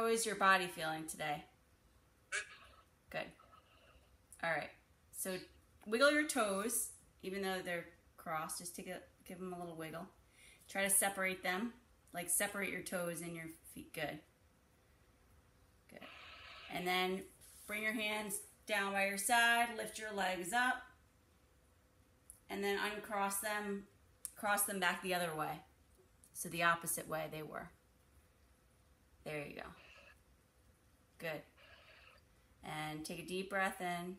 How is your body feeling today? Good. All right. So wiggle your toes, even though they're crossed. Just give them a little wiggle. Try to separate them, like separate your toes and your feet. Good. Good. And then bring your hands down by your side. Lift your legs up, and then uncross them. Cross them back the other way, so the opposite way they were. There you go. Good. And take a deep breath in.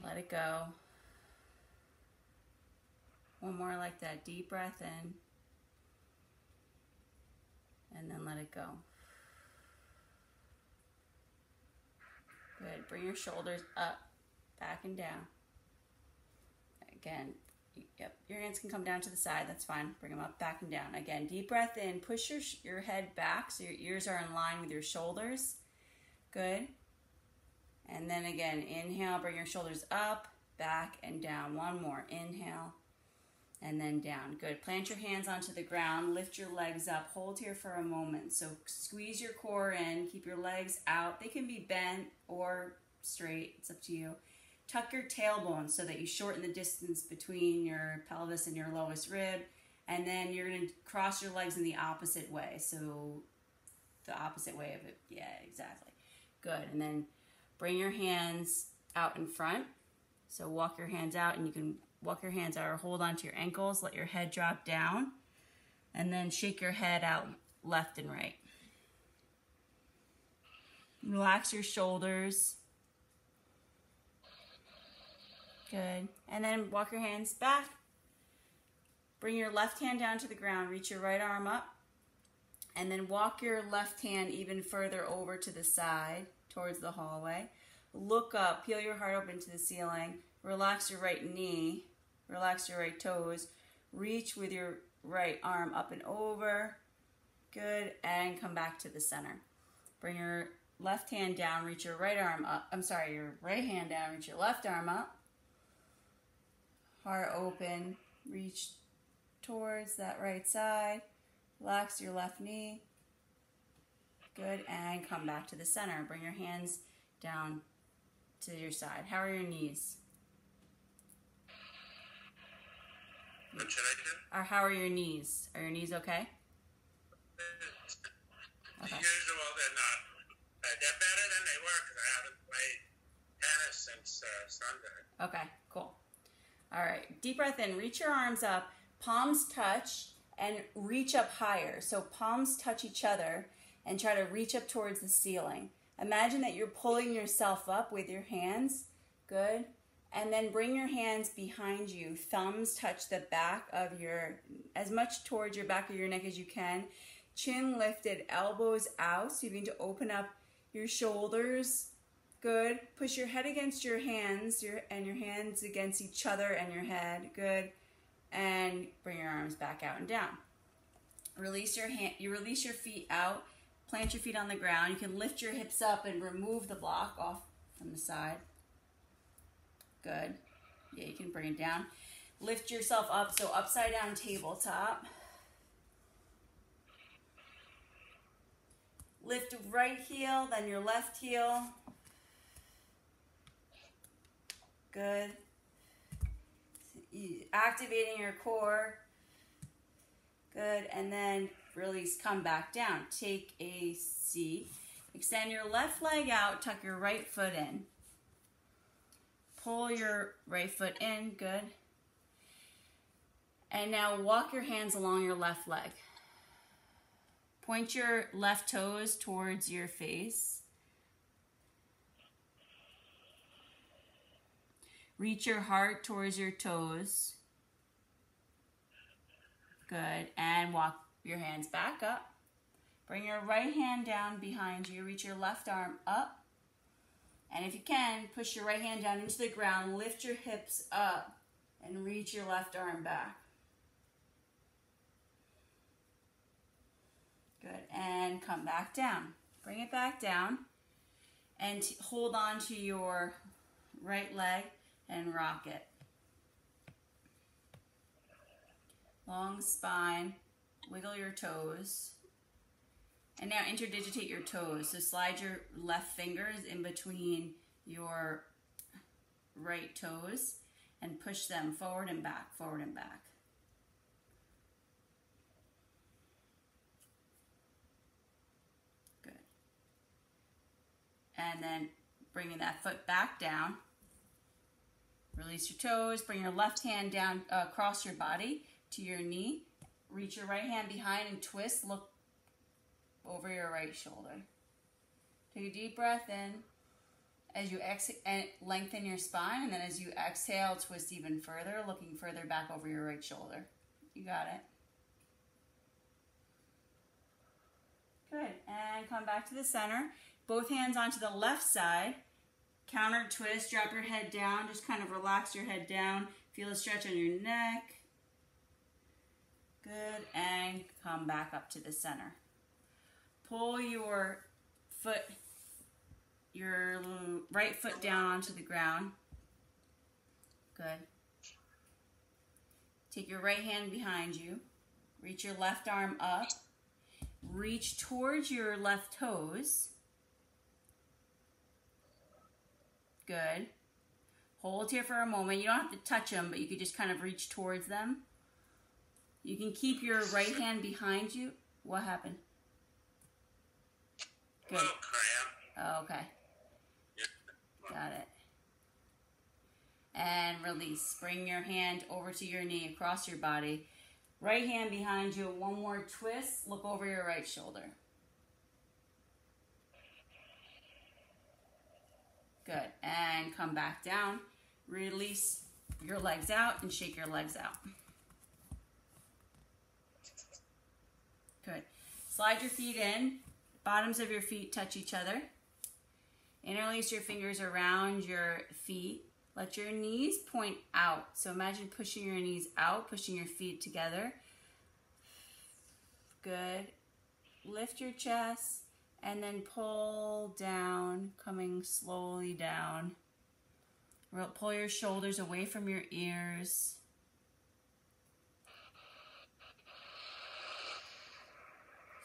Let it go. One more like that. Deep breath in. And then let it go. Good. Bring your shoulders up, back and down. Again, yep, your hands can come down to the side. That's fine. Bring them up, back and down. Again, deep breath in. Push your head back so your ears are in line with your shoulders. Good. And then again, inhale, bring your shoulders up, back, and down. One more. Inhale, and then down. Good. Plant your hands onto the ground. Lift your legs up. Hold here for a moment. So squeeze your core in. Keep your legs out. They can be bent or straight. It's up to you. Tuck your tailbone so that you shorten the distance between your pelvis and your lowest rib. And then you're going to cross your legs in the opposite way. So the opposite way of it. Yeah, exactly. Good. And then bring your hands out in front. So walk your hands out, and you can walk your hands out or hold onto your ankles. Let your head drop down. And then shake your head out left and right. Relax your shoulders. Good. And then walk your hands back. Bring your left hand down to the ground. Reach your right arm up. And then walk your left hand even further over to the side towards the hallway. Look up. Peel your heart open to the ceiling. Relax your right knee. Relax your right toes. Reach with your right arm up and over. Good. And come back to the center. Bring your left hand down. Reach your right arm up. Your right hand down. Reach your left arm up. Heart open. Reach towards that right side. Relax your left knee. Good. And come back to the center. Bring your hands down to your side. How are your knees? What should I do? Or how are your knees? Are your knees okay? Okay. Usual, they're not. They're better than they were because I haven't played tennis since Sunday. Okay, cool. All right, deep breath in. Reach your arms up. Palms touch and reach up higher. So palms touch each other and try to reach up towards the ceiling. Imagine that you're pulling yourself up with your hands. Good. And then bring your hands behind you. Thumbs touch the back of as much towards your back of your neck as you can. Chin lifted, elbows out. So you need to open up your shoulders. Good. Push your head against your hands and your hands against each other and your head. Good. And bring your arms back out and down. Release your hand. You release your feet out. Plant your feet on the ground. You can lift your hips up and remove the block off from the side. Good. Yeah, you can bring it down. Lift yourself up, so upside down tabletop. Lift right heel, then your left heel. Good. Activating your core. Good. And then release, come back down. Take a seat. Extend your left leg out, tuck your right foot in. Pull your right foot in, good. And now walk your hands along your left leg. Point your left toes towards your face. Reach your heart towards your toes. Good. And walk your hands back up. Bring your right hand down behind you. Reach your left arm up. And if you can, push your right hand down into the ground. Lift your hips up and reach your left arm back. Good. And come back down. Bring it back down. And hold on to your right leg and rock it. Long spine. Wiggle your toes. And now interdigitate your toes. So slide your left fingers in between your right toes and push them forward and back, forward and back. Good. And then bringing that foot back down. Release your toes. Bring your left hand down across your body to your knee. Reach your right hand behind and twist. Look over your right shoulder. Take a deep breath in. As you exhale, lengthen your spine, and then as you exhale, twist even further, looking further back over your right shoulder. You got it. Good. And come back to the center. Both hands onto the left side. Counter twist. Drop your head down. Just kind of relax your head down. Feel a stretch on your neck. Good. And come back up to the center. Pull your foot, your right foot down onto the ground. Good. Take your right hand behind you. Reach your left arm up. Reach towards your left toes. Good. Hold here for a moment. You don't have to touch them, but you could just kind of reach towards them. You can keep your right hand behind you. What happened? Good. Oh, okay. Got it. And release. Bring your hand over to your knee across your body. Right hand behind you. One more twist. Look over your right shoulder. Good. And come back down. Release your legs out and shake your legs out. Good. Slide your feet in. Bottoms of your feet touch each other. Interlace your fingers around your feet. Let your knees point out. So imagine pushing your knees out, pushing your feet together. Good. Lift your chest and then pull down, coming slowly down. Pull your shoulders away from your ears.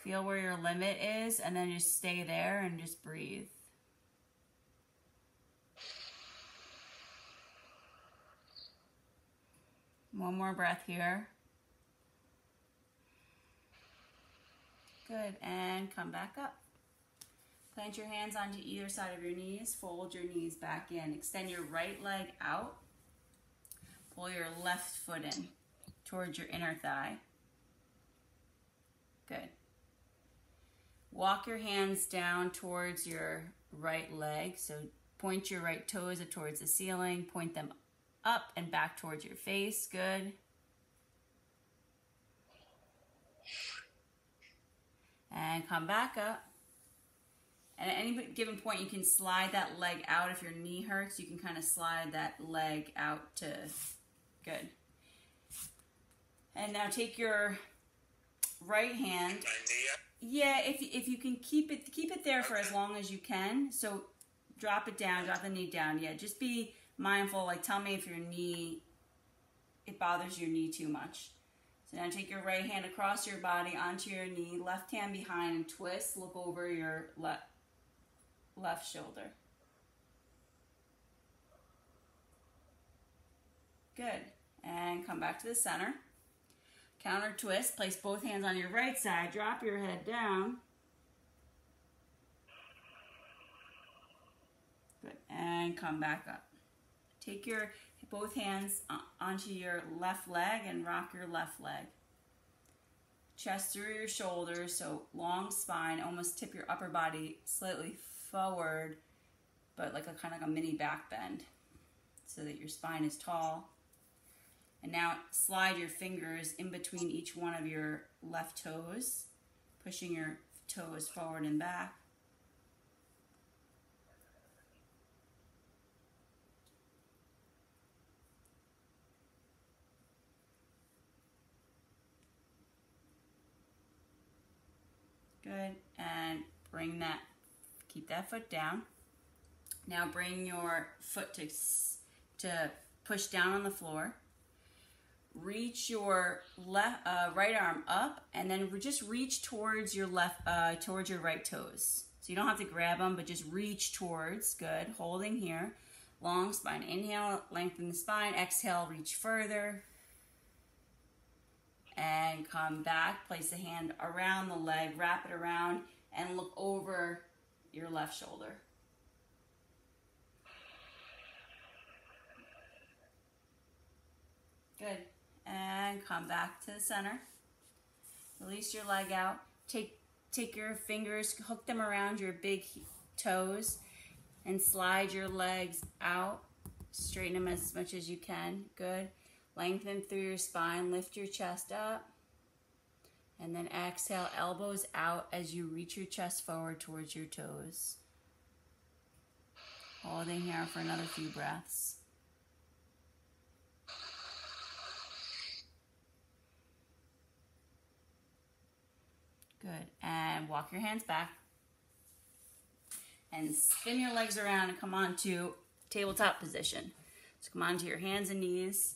Feel where your limit is and then just stay there and just breathe. One more breath here. Good, and come back up. Plant your hands onto either side of your knees. Fold your knees back in. Extend your right leg out. Pull your left foot in towards your inner thigh. Good. Walk your hands down towards your right leg. So point your right toes towards the ceiling. Point them up and back towards your face. Good. And come back up. And at any given point, you can slide that leg out. If your knee hurts, you can kind of slide that leg out to, good. And now take your right hand. Yeah, if you can keep it there for as long as you can. So drop it down, drop the knee down. Yeah, just be mindful. Like, tell me if your knee, it bothers your knee too much. So now take your right hand across your body onto your knee, left hand behind and twist. Look over your left shoulder. Good. And come back to the center. Counter twist. Place both hands on your right side. Drop your head down. Good. And come back up. Take your both hands onto your left leg and rock your left leg. Chest through your shoulders, so long spine. Almost tip your upper body slightly forward, but like a kind of like a mini back bend, so that your spine is tall. And now slide your fingers in between each one of your left toes, pushing your toes forward and back. Good, and keep that foot down. Now bring your foot to push down on the floor. reach your right arm up, and then just reach towards your towards your right toes. So you don't have to grab them, but just reach towards. Good. Holding here. Long spine. Inhale, lengthen the spine. Exhale, reach further. And come back. Place the hand around the leg. Wrap it around and look over your left shoulder. Good. And come back to the center. Release your leg out. Take your fingers, hook them around your big toes, and slide your legs out. Straighten them as much as you can. Good. Lengthen through your spine. Lift your chest up. And then exhale, elbows out as you reach your chest forward towards your toes. Holding here for another few breaths. Good. And walk your hands back. And spin your legs around and come on to tabletop position. So come on to your hands and knees.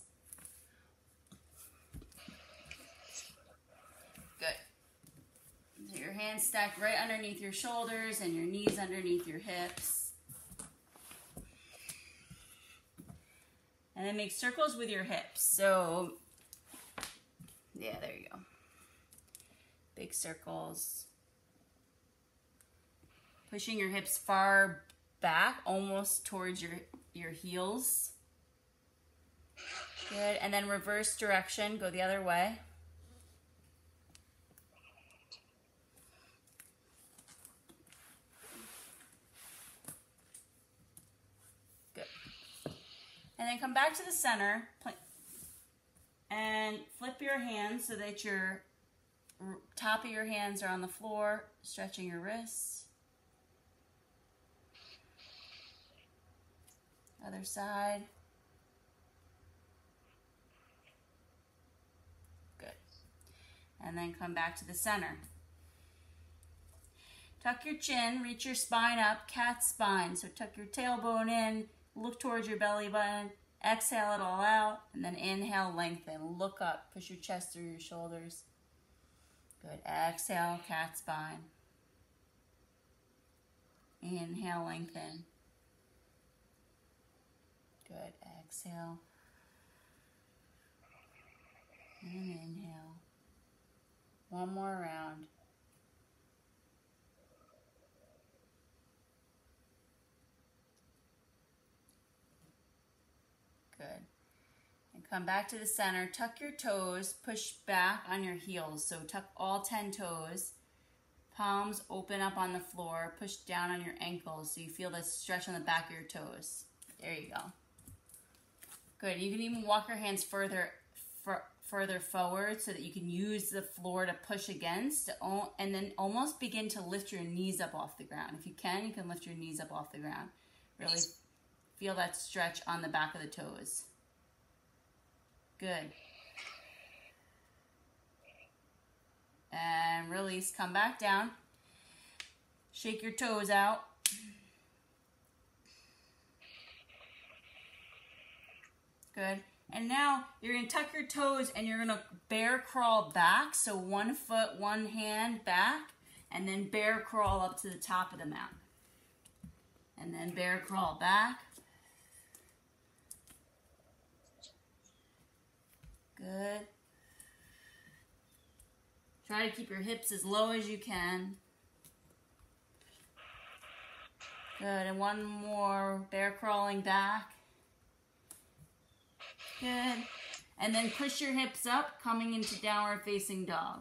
Good. So your hands stacked right underneath your shoulders and your knees underneath your hips. And then make circles with your hips. So, yeah, there you go. Big circles. Pushing your hips far back, almost towards your heels. Good. And then reverse direction. Go the other way. Good. And then come back to the center. And flip your hands so that your top of your hands are on the floor, stretching your wrists. Other side. Good. And then come back to the center. Tuck your chin, reach your spine up, cat spine. So tuck your tailbone in, look towards your belly button, exhale it all out, and then inhale, lengthen. Look up, push your chest through your shoulders. Good. Exhale, cat spine. Inhale, lengthen. Good. Exhale. And inhale. One more round. Good. And come back to the center. Tuck your toes. Push back on your heels. So tuck all 10 toes. Palms open up on the floor. Push down on your ankles so you feel the stretch on the back of your toes. There you go. Good. You can even walk your hands further forward so that you can use the floor to push against, and then almost begin to lift your knees up off the ground. If you can lift your knees up off the ground. Really feel that stretch on the back of the toes. Good. And release. Come back down. Shake your toes out. Good. And now you're going to tuck your toes and you're going to bear crawl back. So 1 foot, 1 hand back, and then bear crawl up to the top of the mat. And then bear crawl back. Good. Try to keep your hips as low as you can. Good. And one more. Bear crawling back. Good. And then push your hips up, coming into downward facing dog.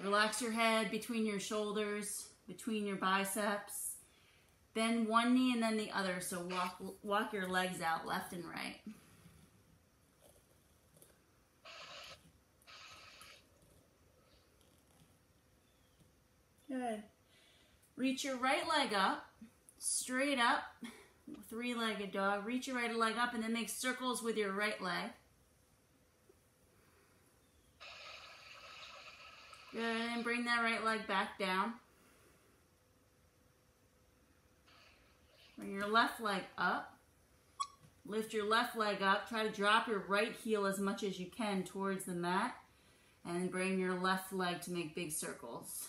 Relax your head between your shoulders, between your biceps. Bend one knee and then the other, so walk your legs out left and right. Good. Reach your right leg up, straight up, 3-legged dog. Reach your right leg up and then make circles with your right leg. Good, and bring that right leg back down. Bring your left leg up. Lift your left leg up. Try to drop your right heel as much as you can towards the mat. And bring your left leg to make big circles.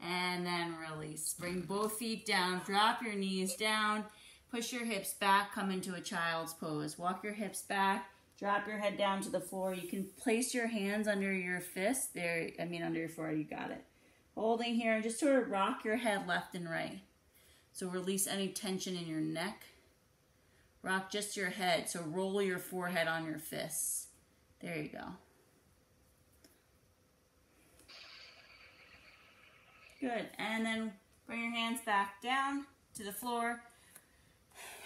And then release. Bring both feet down. Drop your knees down. Push your hips back. Come into a child's pose. Walk your hips back. Drop your head down to the floor. You can place your hands under your fists. Under your forehead. You got it. Holding here and just sort of rock your head left and right. So release any tension in your neck. Rock just your head. So roll your forehead on your fists. There you go. Good. And then bring your hands back down to the floor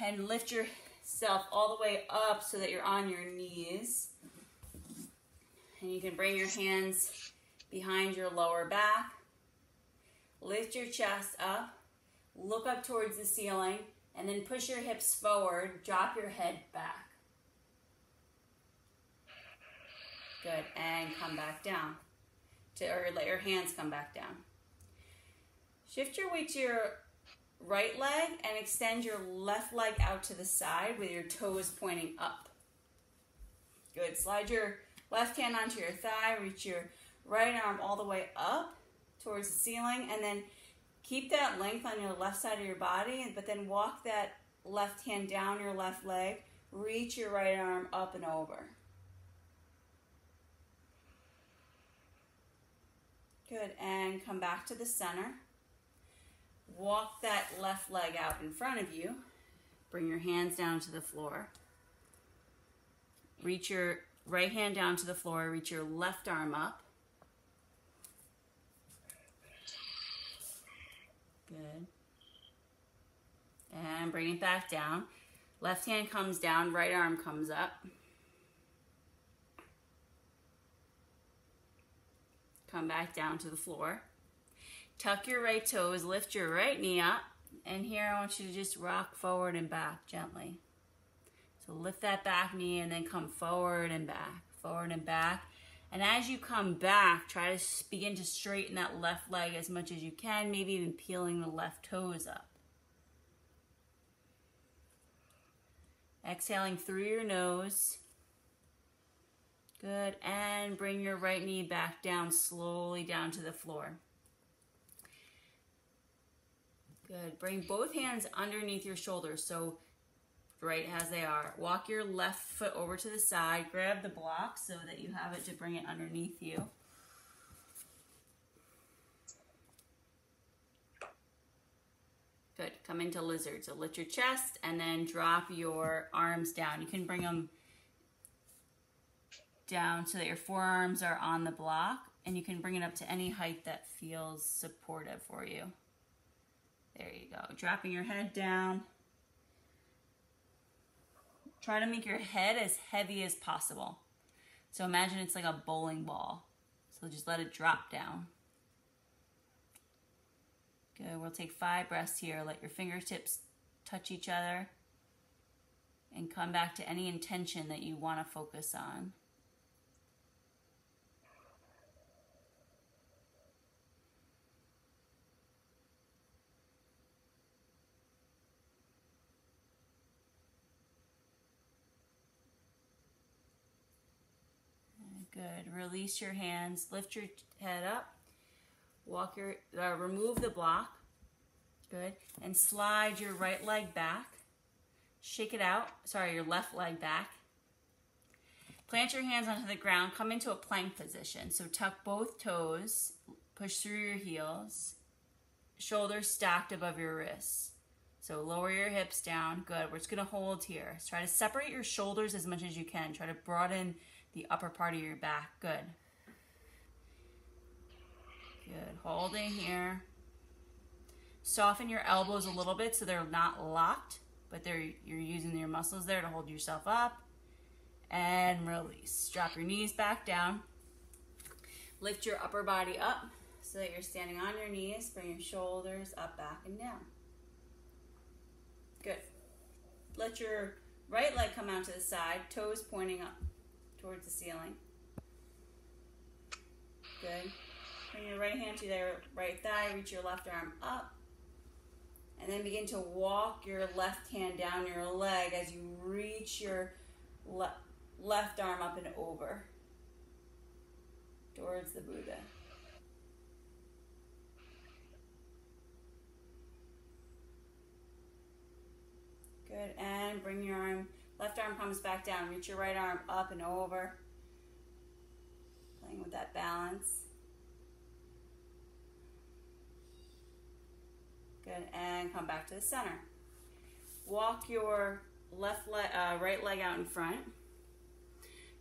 and lift yourself all the way up so that you're on your knees. And you can bring your hands behind your lower back. Lift your chest up. Look up towards the ceiling. And then push your hips forward. Drop your head back. Good. And come back down. Or let your hands come back down. Shift your weight to your right leg and extend your left leg out to the side with your toes pointing up. Good. Slide your left hand onto your thigh. Reach your right arm all the way up towards the ceiling. And then keep that length on your left side of your body, but then walk that left hand down your left leg. Reach your right arm up and over. Good. And come back to the center. Walk that left leg out in front of you. Bring your hands down to the floor. Reach your right hand down to the floor. Reach your left arm up. Good. And bring it back down. Left hand comes down, right arm comes up. Come back down to the floor. Tuck your right toes, lift your right knee up. And here I want you to just rock forward and back gently. So lift that back knee and then come forward and back, forward and back. And as you come back, try to begin to straighten that left leg as much as you can, maybe even peeling the left toes up. Exhaling through your nose. Good. And bring your right knee back down, slowly down to the floor. Good. Bring both hands underneath your shoulders, so right as they are. Walk your left foot over to the side. Grab the block so that you have it to bring it underneath you. Good. Come into lizard. So lift your chest and then drop your arms down. You can bring them down so that your forearms are on the block, and you can bring it up to any height that feels supportive for you. There you go. Dropping your head down. Try to make your head as heavy as possible. So imagine it's like a bowling ball. So just let it drop down. Good. We'll take 5 breaths here. Let your fingertips touch each other. And come back to any intention that you want to focus on. Good. Release your hands. Lift your head up. Walk your, remove the block. Good. And slide your right leg back. Shake it out. Sorry, your left leg back. Plant your hands onto the ground. Come into a plank position. So tuck both toes. Push through your heels. Shoulders stacked above your wrists. So lower your hips down. Good. We're just going to hold here. So try to separate your shoulders as much as you can. Try to broaden the upper part of your back. Good. Good. Holding here. Soften your elbows a little bit so they're not locked, but you're using your muscles there to hold yourself up. And release. Drop your knees back down. Lift your upper body up so that you're standing on your knees. Bring your shoulders up, back, and down. Good. Let your right leg come out to the side, toes pointing up towards the ceiling. Good. Bring your right hand to the right thigh. Reach your left arm up. And then begin to walk your left hand down your leg as you reach your left arm up and over towards the Buddha. Good, and bring your arm, left arm comes back down. Reach your right arm up and over. Playing with that balance. Good, and come back to the center. Walk your right leg out in front.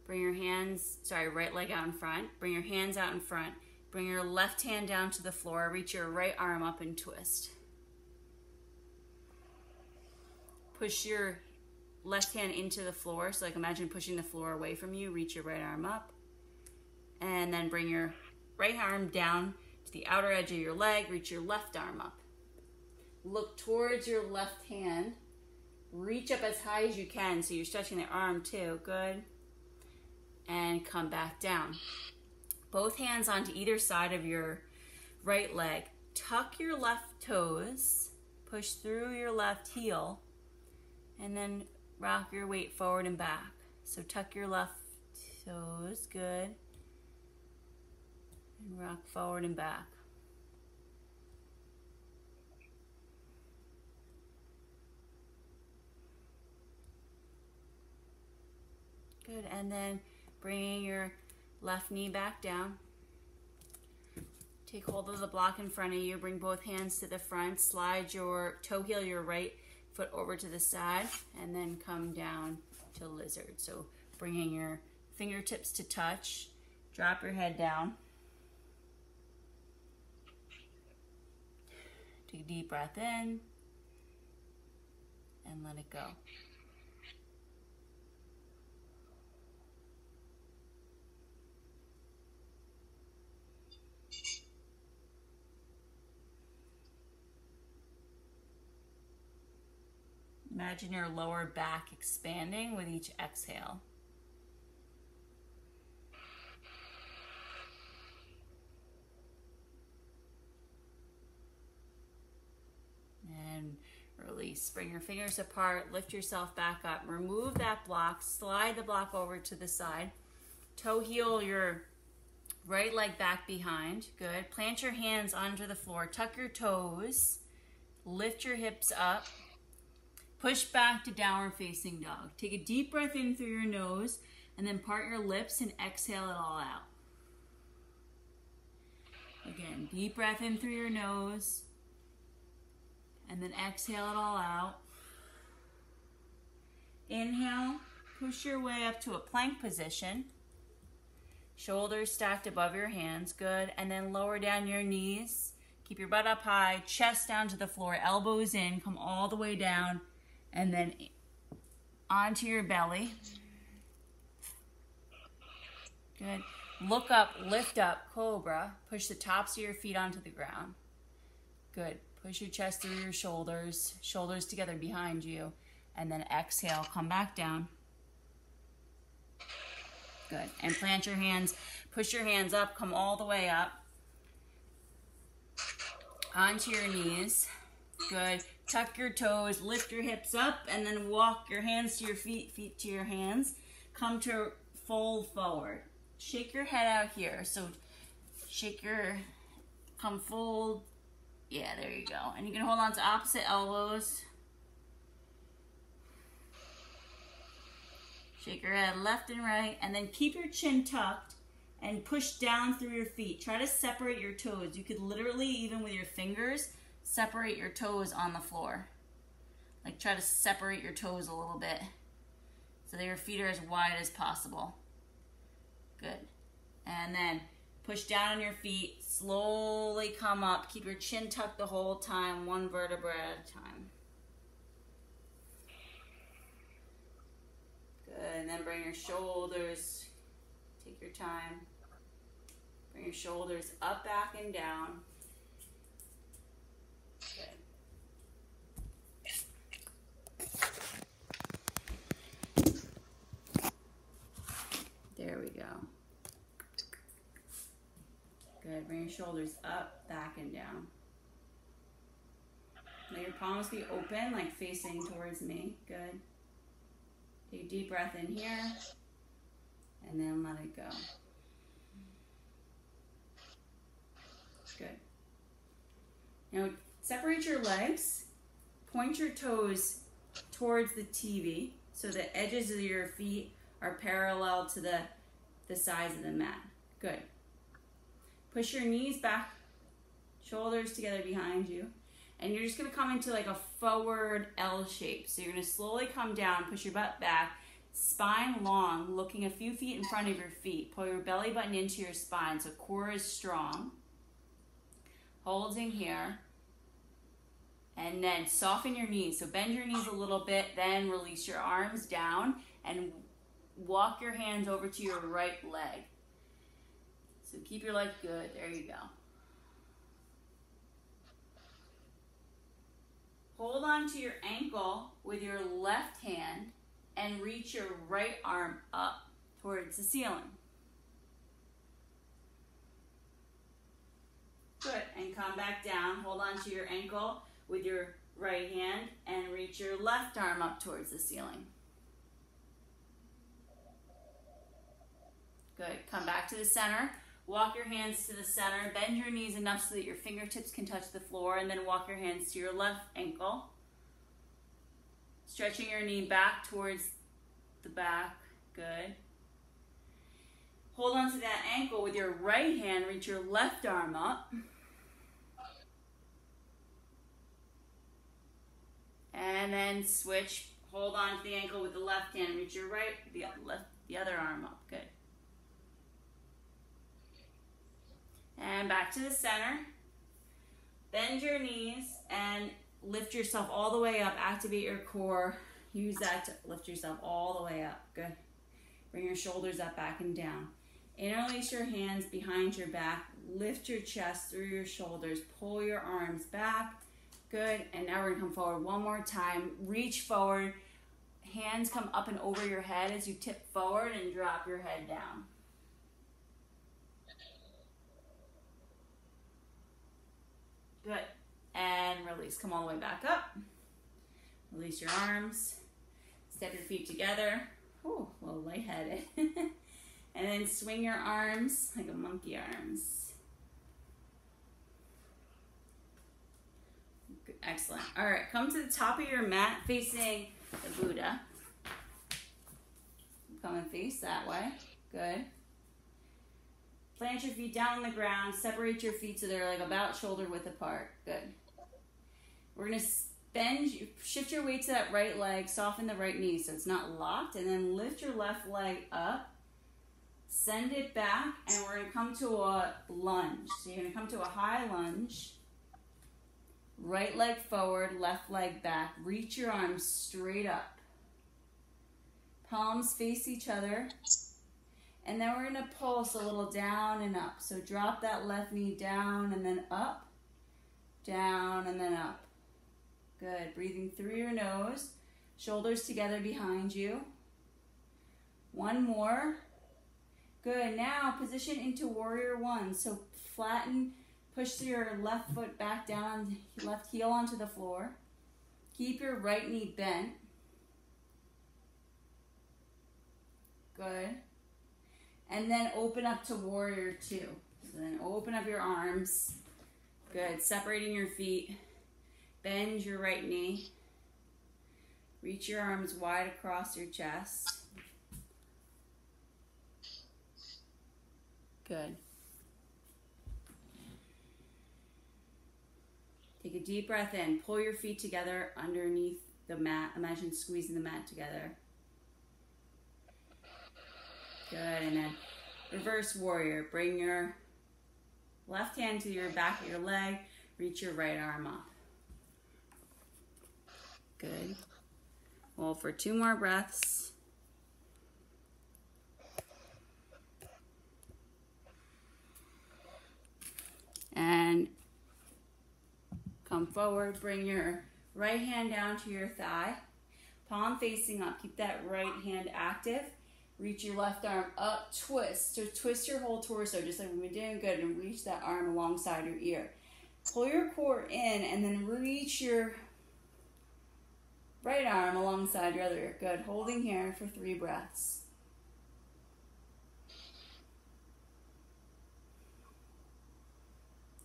Bring your hands, right leg out in front. Bring your hands out in front. Bring your left hand down to the floor. Reach your right arm up and twist. Push your left hand into the floor. So like imagine pushing the floor away from you. Reach your right arm up. And then bring your right arm down to the outer edge of your leg. Reach your left arm up. Look towards your left hand. Reach up as high as you can so you're stretching the arm too. Good. And come back down. Both hands onto either side of your right leg. Tuck your left toes. Push through your left heel. And then rock your weight forward and back. So tuck your left toes. Good. And rock forward and back. Good, and then bringing your left knee back down. Take hold of the block in front of you. Bring both hands to the front. Slide your toe heel, your right foot over to the side, and then come down to lizard. So bringing your fingertips to touch. Drop your head down. Take a deep breath in, and let it go. Imagine your lower back expanding with each exhale. And release. Bring your fingers apart. Lift yourself back up. Remove that block. Slide the block over to the side. Toe heel your right leg back behind. Good. Plant your hands onto the floor. Tuck your toes. Lift your hips up. Push back to downward facing dog. Take a deep breath in through your nose and then part your lips and exhale it all out. Again, deep breath in through your nose and then exhale it all out. Inhale, push your way up to a plank position. Shoulders stacked above your hands, good. And then lower down your knees. Keep your butt up high, chest down to the floor, elbows in, come all the way down. And then onto your belly. Good. Look up, lift up, cobra. Push the tops of your feet onto the ground. Good. Push your chest through your shoulders, shoulders together behind you. And then exhale, come back down. Good. And plant your hands, push your hands up, come all the way up. Onto your knees. Good. Tuck your toes, lift your hips up, and then walk your hands to your feet, feet to your hands. Come to fold forward. Shake your head out here. So come fold. Yeah, there you go. And you can hold on to opposite elbows. Shake your head left and right, and then keep your chin tucked and push down through your feet. Try to separate your toes. You could literally, even with your fingers, separate your toes on the floor. Like try to separate your toes a little bit so that your feet are as wide as possible. Good. And then push down on your feet, slowly come up. Keep your chin tucked the whole time, one vertebra at a time. Good, and then bring your shoulders, take your time. Bring your shoulders up, back, and down. There we go. Good. Bring your shoulders up, back, and down. Let your palms be open, like facing towards me. Good. Take a deep breath in here, and then let it go. Good. Now, separate your legs. Point your toes towards the TV, so the edges of your feet are parallel to the sides of the mat. Good. Push your knees back, shoulders together behind you. And you're just going to come into like a forward L shape. So you're going to slowly come down, push your butt back, spine long, looking a few feet in front of your feet. Pull your belly button into your spine so core is strong. Holding here. And then soften your knees. So bend your knees a little bit, then release your arms down and walk your hands over to your right leg. So keep your leg good. There you go. Hold on to your ankle with your left hand and reach your right arm up towards the ceiling. Good. And come back down. Hold on to your ankle with your right hand and reach your left arm up towards the ceiling. Good. Come back to the center. Walk your hands to the center. Bend your knees enough so that your fingertips can touch the floor, and then walk your hands to your left ankle. Stretching your knee back towards the back. Good. Hold on to that ankle with your right hand. Reach your left arm up. And then switch. Hold on to the ankle with the left hand. Reach your right, the other arm up. Good. And back to the center. Bend your knees and lift yourself all the way up. Activate your core. Use that to lift yourself all the way up. Good. Bring your shoulders up, back and down. Interlace your hands behind your back. Lift your chest through your shoulders. Pull your arms back. Good. And now we're going to come forward one more time. Reach forward. Hands come up and over your head as you tip forward and drop your head down. Good. And release. Come all the way back up. Release your arms. Step your feet together. Ooh, a little lightheaded. And then swing your arms like a monkey arms. Good. Excellent. All right, come to the top of your mat facing the Buddha. Come and face that way. Good. Plant your feet down on the ground. Separate your feet so they're like about shoulder width apart. Good. We're going to shift your weight to that right leg. Soften the right knee so it's not locked. And then lift your left leg up. Send it back. And we're going to come to a lunge. So you're going to come to a high lunge. Right leg forward, left leg back. Reach your arms straight up. Palms face each other. And then we're going to pulse a little down and up. So drop that left knee down and then up, down and then up. Good. Breathing through your nose. Shoulders together behind you. One more. Good. Now position into warrior one. So flatten, push your left foot back down, left heel onto the floor. Keep your right knee bent. Good. And then open up to warrior two. So then open up your arms. Good. Separating your feet. Bend your right knee. Reach your arms wide across your chest. Good. Take a deep breath in. Pull your feet together underneath the mat. Imagine squeezing the mat together. Good, and then reverse warrior. Bring your left hand to your back of your leg. Reach your right arm up. Good. Hold for 2 more breaths. And come forward. Bring your right hand down to your thigh. Palm facing up. Keep that right hand active. Reach your left arm up, twist. So twist your whole torso, just like we've been doing. Good, and reach that arm alongside your ear. Pull your core in and then reach your right arm alongside your other ear. Good. Holding here for 3 breaths.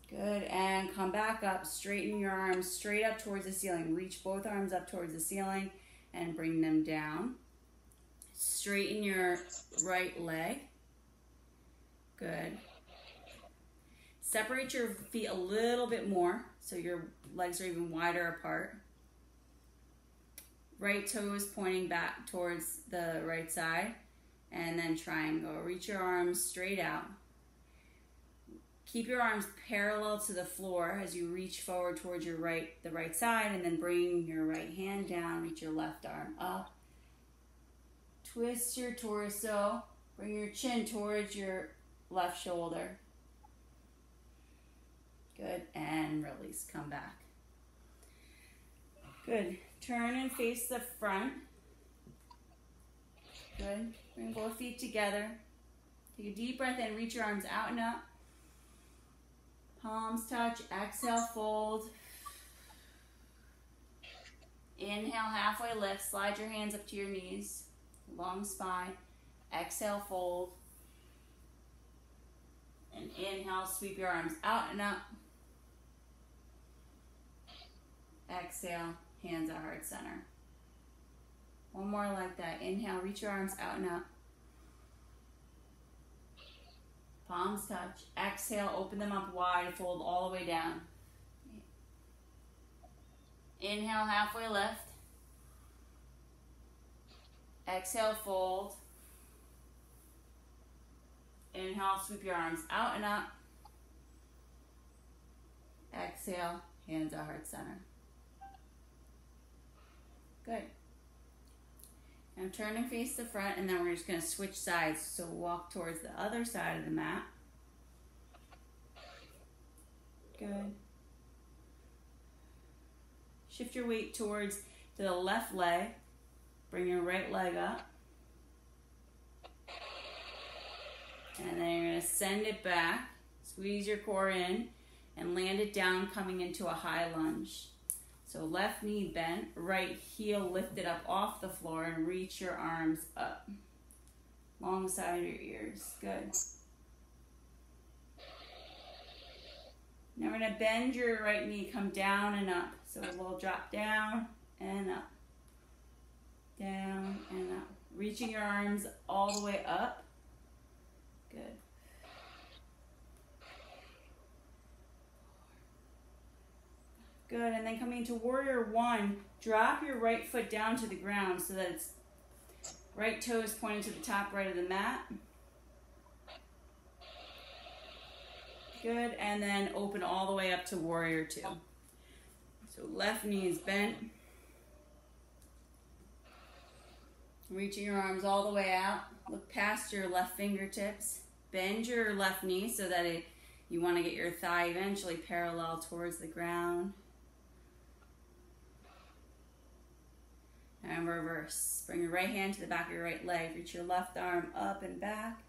Good. And come back up. Straighten your arms straight up towards the ceiling. Reach both arms up towards the ceiling and bring them down. Straighten your right leg. Good. Separate your feet a little bit more so your legs are even wider apart. Right toes pointing back towards the right side. And then triangle. Reach your arms straight out. Keep your arms parallel to the floor as you reach forward towards the right side, and then bring your right hand down. Reach your left arm up. Twist your torso. Bring your chin towards your left shoulder. Good. And release. Come back. Good. Turn and face the front. Good. Bring both feet together. Take a deep breath in. Reach your arms out and up. Palms touch. Exhale, fold. Inhale, halfway lift. Slide your hands up to your knees. Long spine. Exhale, fold. And inhale, sweep your arms out and up. Exhale, hands at heart center. One more like that. Inhale, reach your arms out and up. Palms touch. Exhale, open them up wide, fold all the way down. Inhale, halfway lift. Exhale, fold. Inhale, sweep your arms out and up. Exhale, hands at heart center. Good. Now turn and face the front, and then we're just going to switch sides. So walk towards the other side of the mat. Good. Shift your weight towards the left leg. Bring your right leg up. And then you're going to send it back. Squeeze your core in and land it down, coming into a high lunge. So left knee bent, right heel lifted up off the floor, and reach your arms up alongside your ears. Good. Now we're going to bend your right knee, come down and up. So a little drop down and up. Down and up. Reaching your arms all the way up. Good. Good, and then coming into warrior one, drop your right foot down to the ground so that it's right toes pointing to the top right of the mat. Good, and then open all the way up to warrior two. So left knee is bent. Reaching your arms all the way out. Look past your left fingertips. Bend your left knee so that you want to get your thigh eventually parallel towards the ground. And reverse. Bring your right hand to the back of your right leg. Reach your left arm up and back.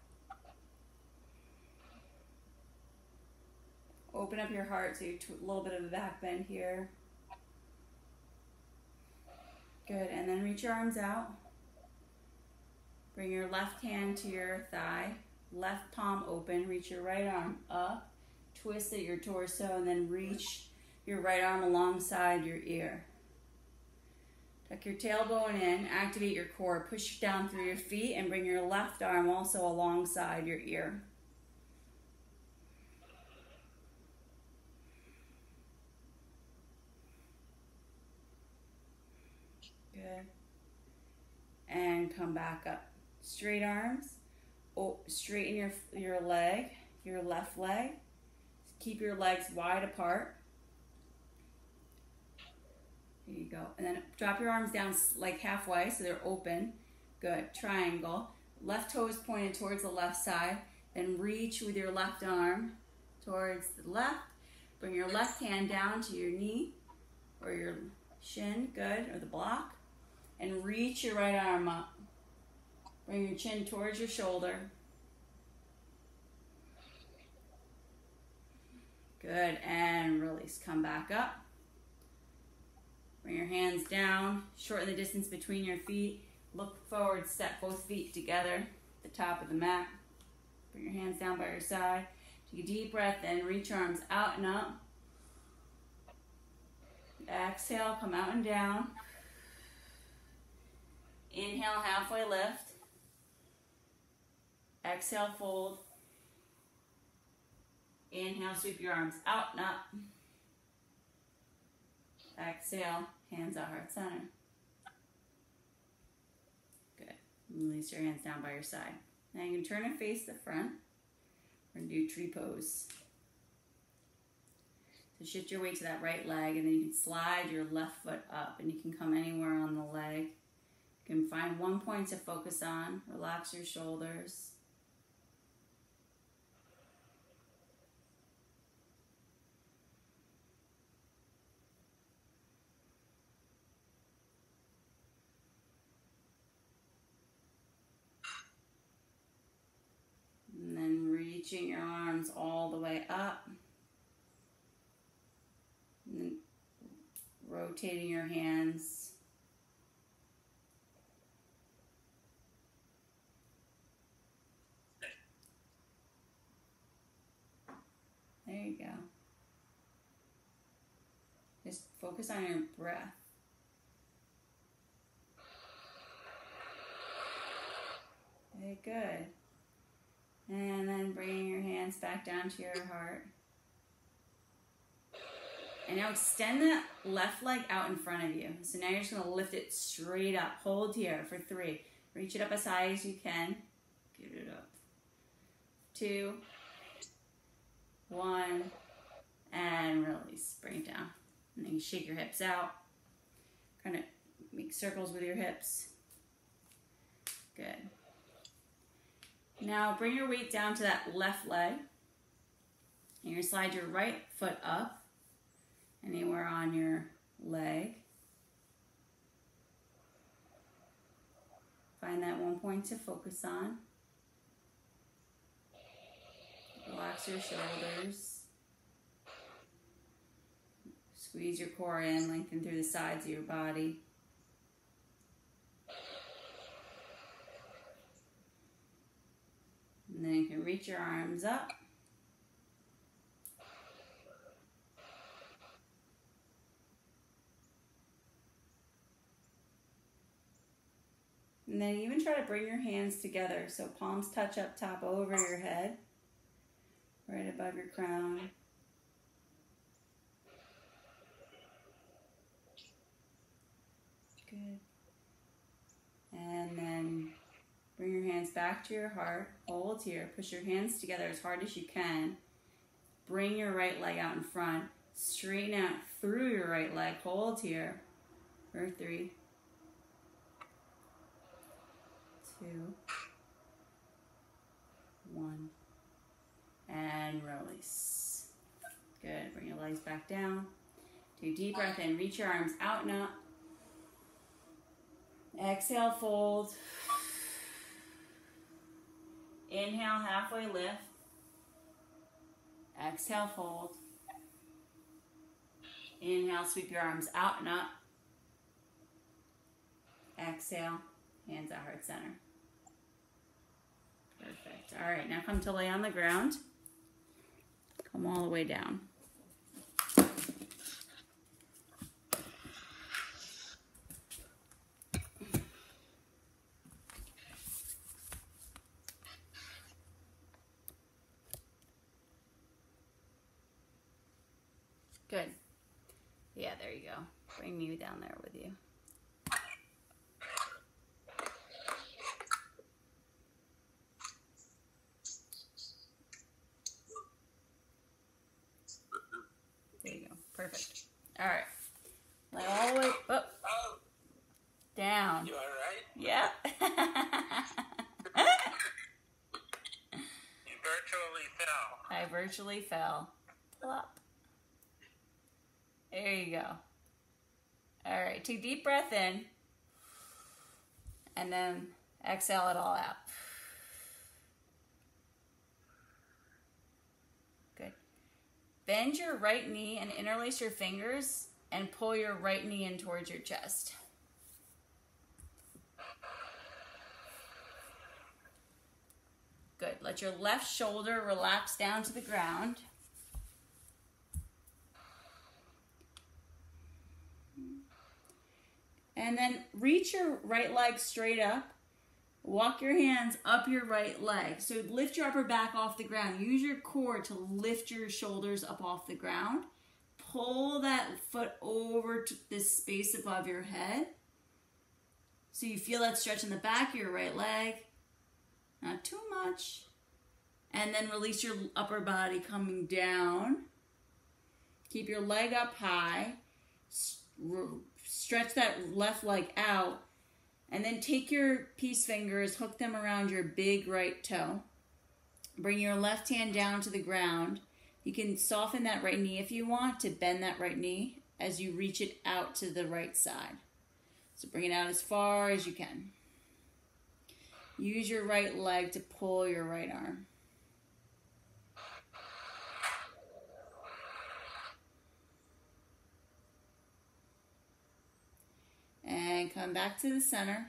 Open up your heart, so you a little bit of a back bend here. Good, and then reach your arms out. Bring your left hand to your thigh. Left palm open. Reach your right arm up. Twist at your torso, and then reach your right arm alongside your ear. Tuck your tailbone in, activate your core, push down through your feet, and bring your left arm also alongside your ear. Good. And come back up. Straight arms. Straighten your leg, your left leg. Keep your legs wide apart. There you go. And then drop your arms down like halfway so they're open. Good. Triangle. Left toe is pointed towards the left side. Then reach with your left arm towards the left. Bring your left hand down to your knee or your shin. Good. Or the block. And reach your right arm up. Bring your chin towards your shoulder. Good, and release. Come back up. Bring your hands down. Shorten the distance between your feet. Look forward, step both feet together at the top of the mat. Bring your hands down by your side. Take a deep breath in. Reach your arms out and up. Exhale, come out and down. Inhale, halfway lift. Exhale, fold. Inhale, sweep your arms out and up. Exhale, hands at heart center. Good. Release your hands down by your side. Now you can turn and face the front. We're going to do tree pose. So shift your weight to that right leg, and then you can slide your left foot up, and you can come anywhere on the leg. You can find one point to focus on. Relax your shoulders. And then reaching your arms all the way up. And then rotating your hands. There you go. Just focus on your breath. Okay, good. And then bringing your hands back down to your heart. And now extend that left leg out in front of you. So now you're just going to lift it straight up. Hold here for 3. Reach it up as high as you can. Get it up. 2, 1, and release. Bring it down. And then you shake your hips out. Kind of make circles with your hips. Good. Now bring your weight down to that left leg. And you're going to slide your right foot up anywhere on your leg. Find that one point to focus on. Relax your shoulders. Squeeze your core in, lengthen through the sides of your body. And then you can reach your arms up. And then even try to bring your hands together so palms touch up top over your head, right above your crown. Good. And then bring your hands back to your heart. Hold here. Push your hands together as hard as you can. Bring your right leg out in front. Straighten out through your right leg. Hold here for 3, 2, 1. And release. Good. Bring your legs back down. Do a deep breath in. Reach your arms out and up. Exhale, fold. Inhale, halfway lift. Exhale, fold. Inhale, sweep your arms out and up. Exhale, hands at heart center. Perfect. All right, now come to lay on the ground. Come all the way down. Good. Yeah, there you go. Bring me down there with you. There you go. Perfect. All right. Lay all the way up. Down. You all right? Yeah. You virtually fell. I virtually fell. Plop. There you go. All right, take a deep breath in. And then exhale it all out. Good. Bend your right knee and interlace your fingers and pull your right knee in towards your chest. Good. Let your left shoulder relax down to the ground. And then reach your right leg straight up. Walk your hands up your right leg. So lift your upper back off the ground. Use your core to lift your shoulders up off the ground. Pull that foot over to this space above your head. So you feel that stretch in the back of your right leg. Not too much. And then release your upper body coming down. Keep your leg up high. Stretch that left leg out. And then take your peace fingers, hook them around your big right toe. Bring your left hand down to the ground. You can soften that right knee if you want to bend that right knee as you reach it out to the right side. So bring it out as far as you can. Use your right leg to pull your right arm. And come back to the center.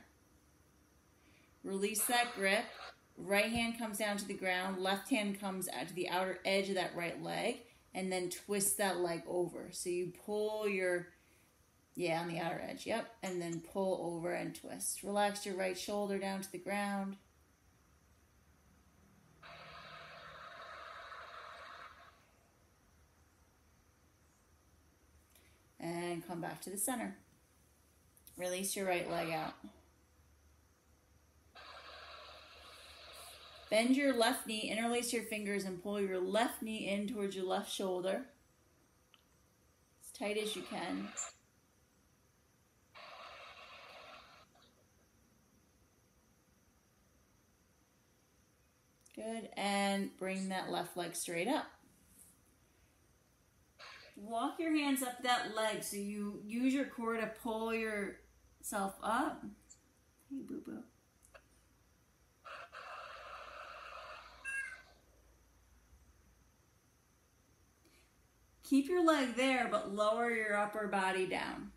Release that grip. Right hand comes down to the ground. Left hand comes out to the outer edge of that right leg. And then twist that leg over. So you pull your, on the outer edge. Yep. And then pull over and twist. Relax your right shoulder down to the ground. And come back to the center. Release your right leg out. Bend your left knee, interlace your fingers, and pull your left knee in towards your left shoulder. As tight as you can. Good, and bring that left leg straight up. Walk your hands up that leg so you use your core to pull yourself up. Hey, boo-boo. Keep your leg there, but lower your upper body down.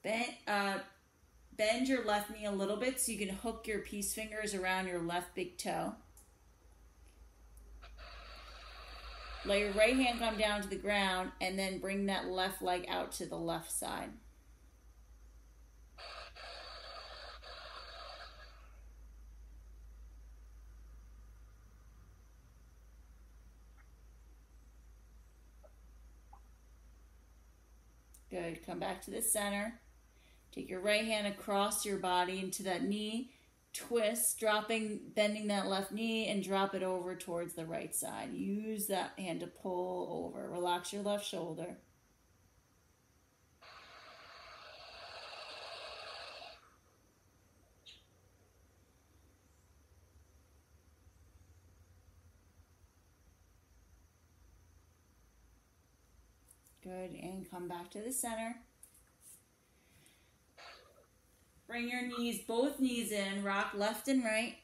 Bend your left knee a little bit so you can hook your peace fingers around your left big toe. Let your right hand come down to the ground and then bring that left leg out to the left side. Good. Come back to the center. Take your right hand across your body into that knee. Twist, bending that left knee and drop it over towards the right side. Use that hand to pull over. Relax your left shoulder. Good, and come back to the center. Bring your knees, both knees in, rock left and right.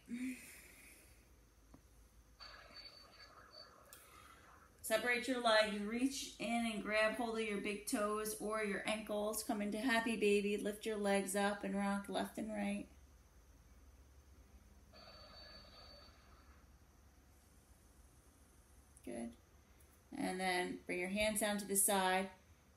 Separate your legs, reach in and grab hold of your big toes or your ankles. Come into happy baby, lift your legs up and rock left and right. Good. And then bring your hands down to the side.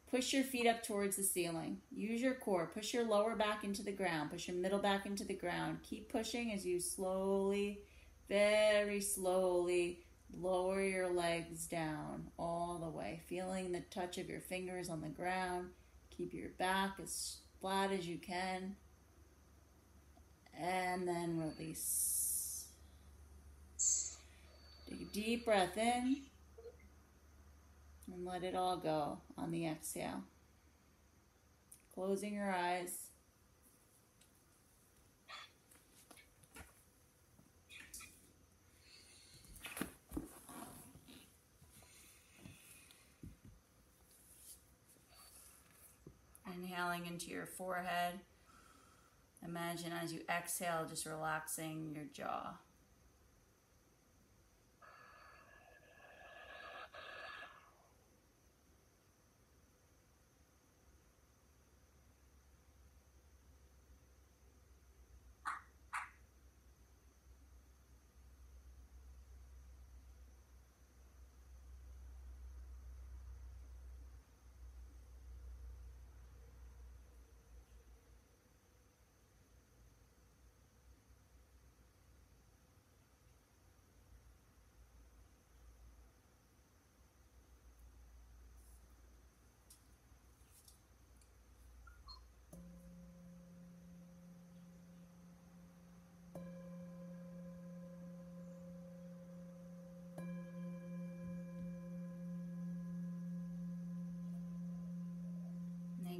Push your feet up towards the ceiling. Use your core. Push your lower back into the ground. Push your middle back into the ground. Keep pushing as you slowly, very slowly, lower your legs down all the way. Feeling the touch of your fingers on the ground. Keep your back as flat as you can. And then release. Take a deep breath in. And let it all go on the exhale. Closing your eyes. Inhaling into your forehead. Imagine as you exhale, just relaxing your jaw.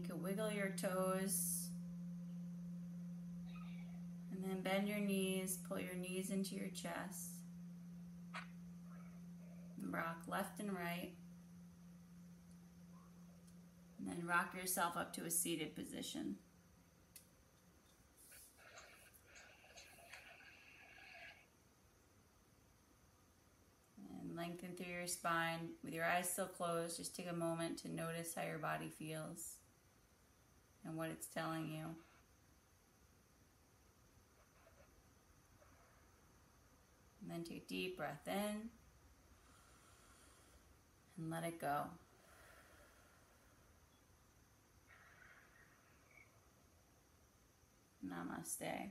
can wiggle your toes. And then bend your knees, pull your knees into your chest. And rock left and right. And then rock yourself up to a seated position. And lengthen through your spine. With your eyes still closed, just take a moment to notice how your body feels and what it's telling you. And then take a deep breath in and let it go. Namaste.